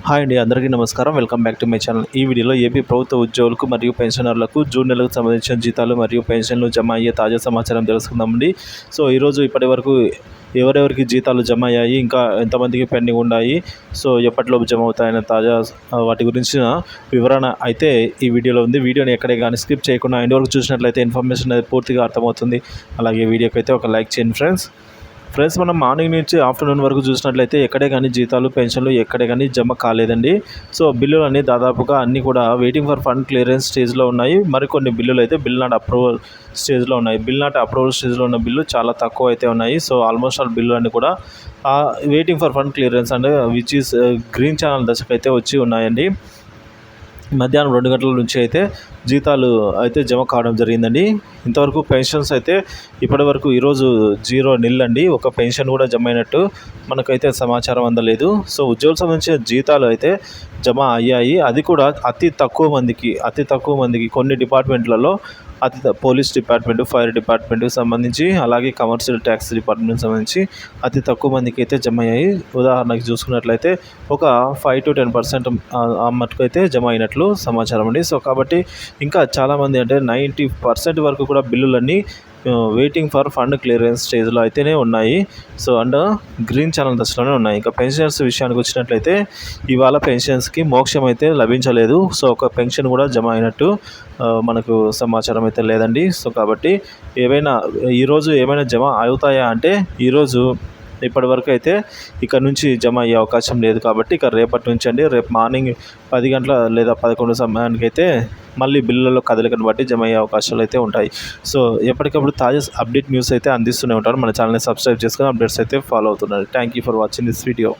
Hi అండి, అందరికీ నమస్కారం. Welcome back to my channel. ఈ వీడియోలో ఏపీ ప్రభుత్వ ఉద్యోగులకు మరియు పెన్షనర్లకు జూన్ నెలకు సంబంధించిన జీతాలు మరియు పెన్షన్లు జమ అయ్యే తాజా సమాచారం తెలుసుకుందామండి. సో ఈరోజు ఇప్పటి వరకు ఎవరెవరికి జీతాలు జమ అయ్యాయి, ఇంకా ఎంతమందికి పెండింగ్ ఉన్నాయి, సో ఎప్పటిలోపు జమ అవుతాయనే తాజా వాటి గురించిన వివరణ అయితే ఈ వీడియోలో ఉంది. వీడియోని ఎక్కడే కానీ స్కిప్ చేయకుండా ఎండ్ వరకు చూసినట్లయితే ఇన్ఫర్మేషన్ అనేది పూర్తిగా అర్థమవుతుంది. అలాగే వీడియోకి అయితే ఒక లైక్ చేయండి ఫ్రెండ్స్. మనం మార్నింగ్ నుంచి ఆఫ్టర్నూన్ వరకు చూసినట్లయితే ఎక్కడే కానీ జీతాలు పెన్షన్లు ఎక్కడే కానీ జమ కాలేదండి. సో బిల్లులు అన్నీ దాదాపుగా అన్నీ కూడా వెయిటింగ్ ఫర్ ఫండ్ క్లియరెన్స్ స్టేజ్లో ఉన్నాయి. మరికొన్ని బిల్లులు అయితే బిల్ నాట్ అప్రూవల్ స్టేజ్లో ఉన్నాయి. బిల్ నాట్ అప్రూవల్ స్టేజ్లో ఉన్న బిల్లు చాలా తక్కువ అయితే ఉన్నాయి. సో ఆల్మోస్ట్ ఆల్ బిల్లు అన్నీ కూడా వెయిటింగ్ ఫర్ ఫండ్ క్లియరెన్స్ అంటే విచ్ ఈస్ గ్రీన్ ఛానల్ దశకు అయితే వచ్చి ఉన్నాయండి. మధ్యాహ్నం 2 గంటల నుంచి అయితే జీతాలు అయితే జమ కావడం జరిగిందండి. ఇంతవరకు పెన్షన్స్ అయితే ఇప్పటివరకు ఈరోజు 0 అండి. ఒక పెన్షన్ కూడా జమ అయినట్టు మనకైతే సమాచారం అందలేదు. సో ఉద్యోగులకు సంబంధించిన జీతాలు అయితే జమ అయ్యాయి. అది కూడా అతి తక్కువ మందికి కొన్ని డిపార్ట్మెంట్లలో పోలీస్ డిపార్ట్మెంట్, ఫైర్ డిపార్ట్మెంట్కి సంబంధించి, అలాగే కమర్షియల్ ట్యాక్స్ డిపార్ట్మెంట్కి సంబంధించి అతి తక్కువ మందికి అయితే జమ అయ్యాయి. ఉదాహరణకి చూసుకున్నట్లయితే ఒక 5 to 10% మటుకైతే జమ అయినట్లు సమాచారం అండి. సో కాబట్టి ఇంకా చాలామంది అంటే 90% వరకు కూడా బిల్లులన్నీ వెయిటింగ్ ఫర్ ఫండ్ క్లియరెన్స్ స్టేజ్లో అయితేనే ఉన్నాయి. సో అండ్ గ్రీన్ ఛానల్ దశలోనే ఉన్నాయి. ఇంకా పెన్షన్స్ విషయానికి వచ్చినట్లయితే ఇవాళ పెన్షన్స్కి మోక్షం అయితే లభించలేదు. సో ఒక పెన్షన్ కూడా జమ అయినట్టు మనకు సమాచారం అయితే లేదండి. సో కాబట్టి ఈరోజు ఏమైనా జమ అవుతాయా అంటే ఈరోజు ఇప్పటి వరకు అయితే ఇక్కడ నుంచి జమ అయ్యే అవకాశం లేదు. కాబట్టి ఇక రేపటి నుంచి అండి, రేపు మార్నింగ్ 10 గంటల లేదా 11 సమయానికి అయితే మళ్ళీ బిల్లులలో కదలికను బట్టి జమ అయ్యే అవకాశాలు అయితే ఉంటాయి. సో ఎప్పటికప్పుడు తాజా అప్డేట్ న్యూస్ అయితే అందిస్తూనే ఉంటారు. మన ఛానల్ని సబ్స్క్రైబ్ చేసుకుని అప్డేట్స్ అయితే ఫాలో అవుతున్నారు. Thank you for watching this video.